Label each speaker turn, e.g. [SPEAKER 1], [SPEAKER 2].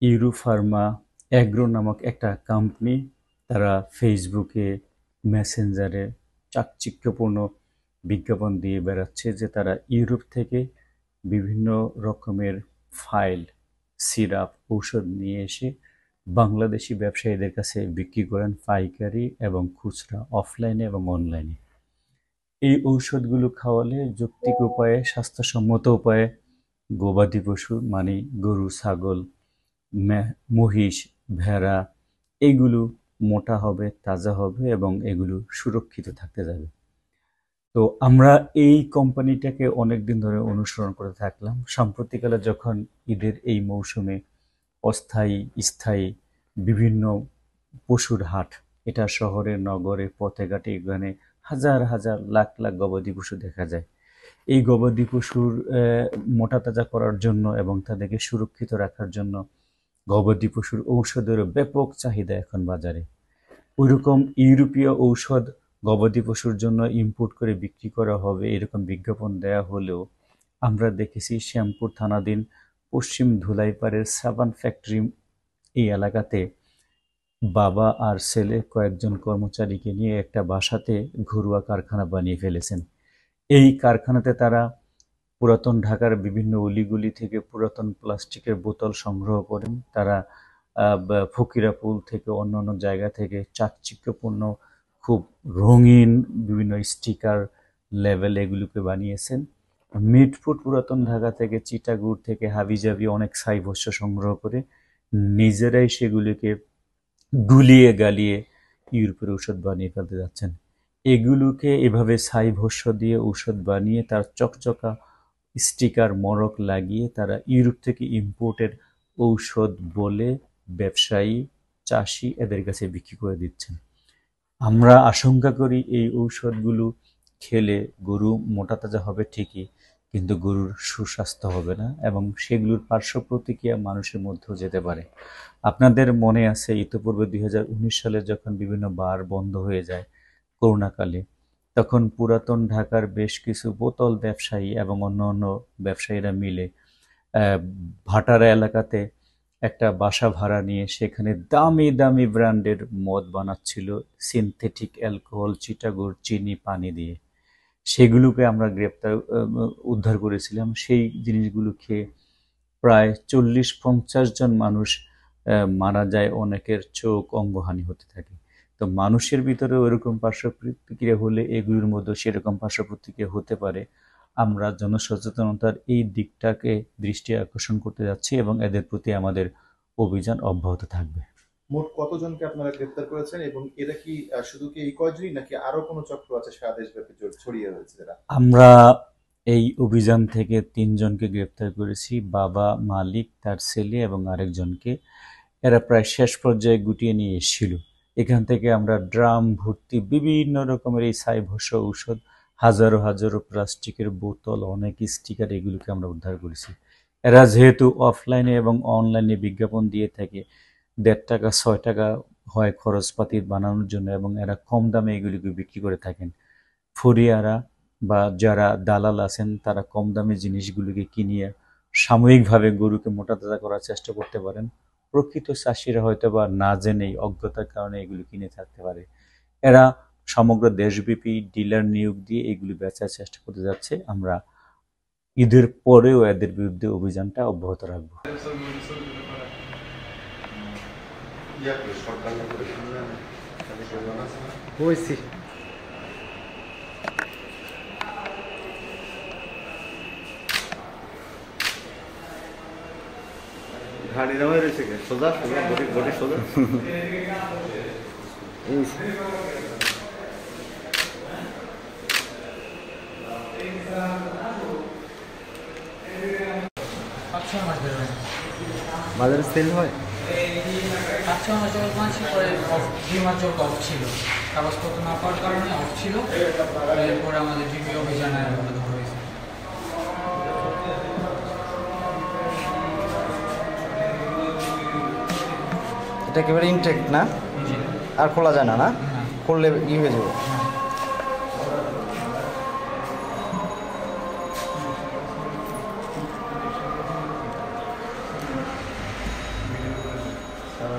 [SPEAKER 1] ইউরোফার্মা agro নামক একটা company, তারা ফেসবুকে, মেসেঞ্জারে চাকচিক্যপূর্ণ বিজ্ঞাপন দিয়ে বেড়াচ্ছে যে তারা ইউরোপ থেকে বিভিন্ন রকমের ফাইল, সিরাপ, ঔষধ নিয়ে এসে বাংলাদেশি ব্যবসায়ীদের কাছে বিক্রি করেন পাইকারি এবং খুচরা, অফলাইনে এবং অনলাইনে। এই ঔষধগুলো খাওয়ালে যৌক্তিক উপায়ে, স্বাস্থ্যসম্মত উপায়ে গবাদি পশু মানে গরু, ছাগল, মহিষ, ভেড়া এগুলো মোটা হবে, তাজা হবে এবং এগুলো সুরক্ষিত থাকতে যাবে। তো আমরা এই কোম্পানিটাকে অনেকদিন ধরে অনুসরণ করে থাকলাম। সাম্প্রতিককালে যখন ঈদের এই মৌসুমে অস্থায়ী, স্থায়ী বিভিন্ন পশুর হাট, এটা শহরে, নগরে, পথে ঘাটে এখানে হাজার হাজার লাখ লাখ গবাদি পশু দেখা যায়। এই গবাদি পশুর মোটা তাজা করার জন্য এবং তাদেরকে সুরক্ষিত রাখার জন্য গবাদি পশুর ঔষধেরও ব্যাপক চাহিদা এখন বাজারে। ওইরকম ইউরোপীয় ঔষধ গবাদি পশুর জন্য ইম্পোর্ট করে বিক্রি করা হবে এরকম বিজ্ঞাপন দেয়া হলেও আমরা দেখেছি শ্যামপুর থানাধীন পশ্চিম ধুলাইপাড়ের সাবান ফ্যাক্টরি এই এলাকাতে বাবা আর ছেলে কয়েকজন কর্মচারীকে নিয়ে একটা বাসাতে ঘরোয়া কারখানা বানিয়ে ফেলেছেন। এই কারখানাতে তারা পুরাতন ঢাকার বিভিন্ন অলিগলি থেকে পুরাতন প্লাস্টিকের বোতল সংগ্রহ করেন। তারা ফকিরাপুল থেকে অন্যান্য জায়গা থেকে চাকচিক্যপূর্ণ খুব রঙিন বিভিন্ন স্টিকার, লেবেল এগুলোকে বানিয়েছেন। মিটফুট পুরাতন ঢাকা থেকে, চিটাগুড় থেকে হাবিজাবি অনেক ছাই ভস্য সংগ্রহ করে নিজেরাই সেগুলিকে গুলিয়ে গালিয়ে ইউরোপের ঔষধ বানিয়ে ফেলতে যাচ্ছেন। এগুলোকে এভাবে ছাই ভস্য দিয়ে ঔষধ বানিয়ে তার চকচকা স্টিকার, মড়ক লাগিয়ে তারা ইউরোপ থেকে ইম্পোর্টের ঔষধ বলে ব্যবসায়ী, চাষি এদের কাছে বিক্রি করে দিচ্ছেন। আমরা আশঙ্কা করি এই ঔষধগুলো খেলে গরু মোটা তাজা হবে ঠিকই, কিন্তু গরুর সুস্বাস্থ্য হবে না এবং সেগুলোর পার্শ্ব প্রতিক্রিয়া মানুষের মধ্যেও যেতে পারে। আপনাদের মনে আছে ইতিপূর্বে 2019 সালে যখন বিভিন্ন বার বন্ধ হয়ে যায় করোনাকালে, তখন পুরাতন ঢাকার বেশ কিছু বোতল ব্যবসায়ী এবং অন্যান্য ব্যবসায়ীরা মিলে ভাটারা এলাকাতে একটা বাসা ভাড়া নিয়ে সেখানে দামি দামি ব্র্যান্ডের মদ বানাচ্ছিল সিনথেটিক অ্যালকোহল, চিটাগুড়, চিনি, পানি দিয়ে। সেগুলোকে আমরা উদ্ধার করেছিলাম। সেই জিনিসগুলো খেয়ে প্রায় 40-50 জন মানুষ মারা যায়, অনেকের চোখ, অঙ্গহানি হতে থাকে। তো মানুষের ভিতরে ওইরকম পার্শ্ব প্রতিক্রিয়া হলে এগুলোর মধ্যে সেরকম পার্শ্ব প্রতিক্রিয়া হতে পারে। আমরা জনসচেতনতার এই দিকটাকে দৃষ্টি আকর্ষণ করতে যাচ্ছি এবং এদের প্রতি আমাদের অভিযান অব্যাহত থাকবে।
[SPEAKER 2] মোট কতজনকে আপনারা গ্রেপ্তার করেছেন এবং এরা কি শুধু কি এই কয়জনই নাকি আরো কোনো চক্র আছে সারা দেশব্যাপী ছড়িয়ে রয়েছে যারা?
[SPEAKER 1] আমরা এই অভিযান থেকে 3 জনকে গ্রেপ্তার করেছি, বাবা, মালিক, তার ছেলে এবং আরেকজনকে। এরা প্রায় শেষ পর্যায়ে গুটিয়ে নিয়ে এসেছিল। এখান থেকে আমরা ড্রাম ভর্তি বিভিন্ন রকমের এই ছাইভস্য ঔষধ, হাজারো হাজারো প্লাস্টিকের বোতল, অনেক স্টিকার এগুলোকে আমরা উদ্ধার করেছি। এরা যেহেতু অফলাইনে এবং অনলাইনে বিজ্ঞাপন দিয়ে থাকে, 1.5 টাকা 6 টাকা হয় খরচপাতি বানানোর জন্য এবং এরা কম দামে এগুলিকে বিক্রি করে থাকেন। ফরিয়ারা বা যারা দালাল আছেন তারা কম দামে জিনিসগুলোকে কিনিয়ে সাময়িকভাবে গরুকে মোটা তাজা করার চেষ্টা করতে পারেন। প্রকৃত চাষিরা হয়তো বা না জেনেই অজ্ঞতার কারণে এগুলো কিনে থাকতে পারে। এরা সমগ্র দেশব্যাপী ডিলার নিয়োগ দিয়ে এগুলি বেচার চেষ্টা করতে যাচ্ছে। আমরা ঈদের পরেও এদের বিরুদ্ধে অভিযানটা অব্যাহত রাখবো।
[SPEAKER 3] ঘাড়ি নামে রয়েছে সোজা সোজা বডি সোজা বাজারে সেল হয়।
[SPEAKER 4] 5-6 মাস যাবত মানছি, পরে 2 মাস যাবত অফ ছিল, কাগজপত্র না পাওয়ার কারণে অফ ছিল। এরপরে আমাদের ডিবি অভিযানে ধরা হয়েছে।
[SPEAKER 3] এটা একেবারে ইনটেক্ট না, আর খোলা যায় না? না খুললে ই হয়ে যাবে। তারা